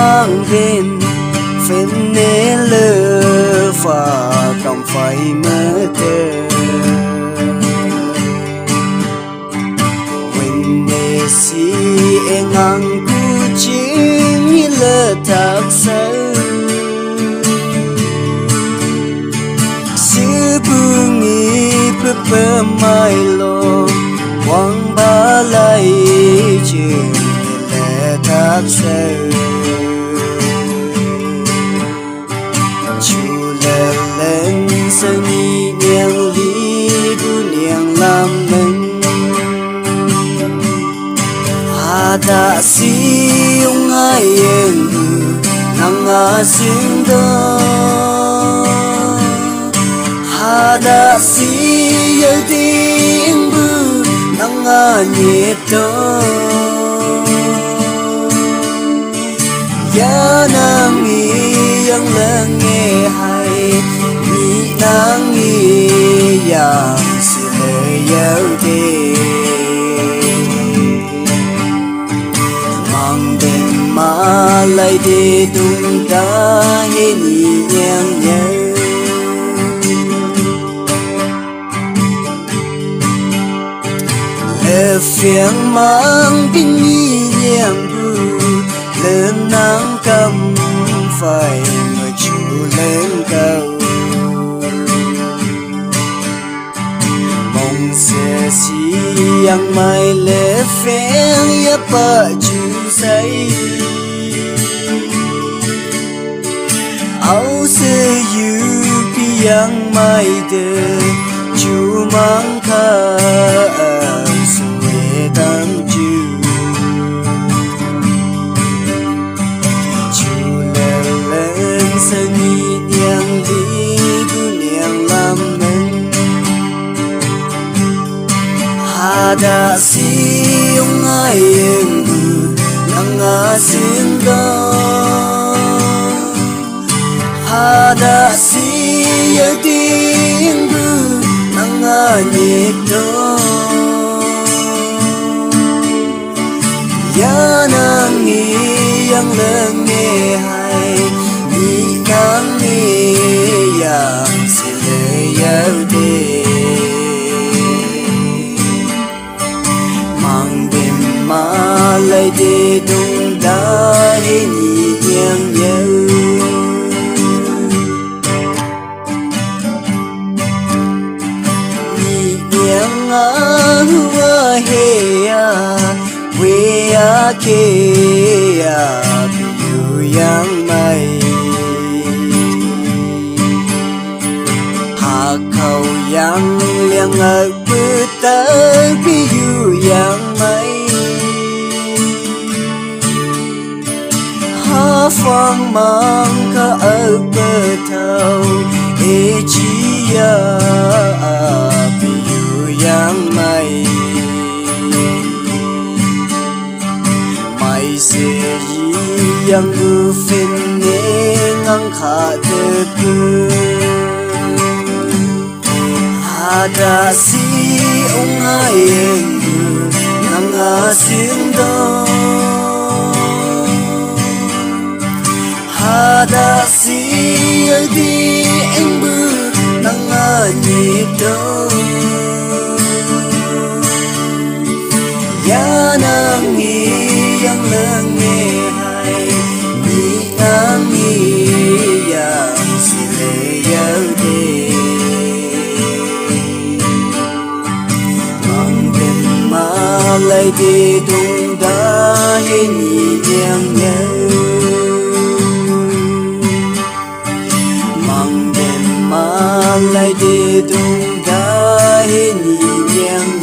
mang bên phên nê lơ và cầm phải mơ tơ when nê si e ngang cu chính lơ thác sơ sư bungi bơ mai lo quang ba lai chuyện lệ thác sơ chu lệ lên sân ni niang li bu niang lam nâng ada si ung ai em nang a sing do ada si yêu tiếng bu nang a nhịp do ya nang mi yang leng nghe hay mi nang mi yang si lệ yêu đi mang đêm mà lại đi tung ta nghe ni nhang nhớ lệ phiền mang bin ni nhang bu lên nắng cầm phải người chủ lên cầu mong sẽ si yang mai lệ phiền ya pa chu say áo sẽ you bi yang mai de chu mang kha suy tăng chu sân ni niang đi bu niang lam nâng ada si ung ai em nang a sing do ada si yêu tiếng bu nang a nhịp do ya nang nghi yang leng nghe hay nang ni yang si lệ yêu đi mang đêm mà lại đi tung đã hi nhị nhang nhớ nhị nhang a hua he a we a ke a yu yang mai khâu yang liang ở bư tơ bi yu yang mai ha phong mang ka ở bờ thâu e chi ya bi yu yang mai mai se yi yang bu fin ne ngang kha te ku ada si ung ai em nang a sing do ada si yêu đi em bu nang a nhịp do ya nang nghi yang leng nghe hay mi nang nghi yang si lệ yêu đi lại đi tung đã hi nhị nhang nhớ mang đêm mà lại đi tung đã hi nhị nhang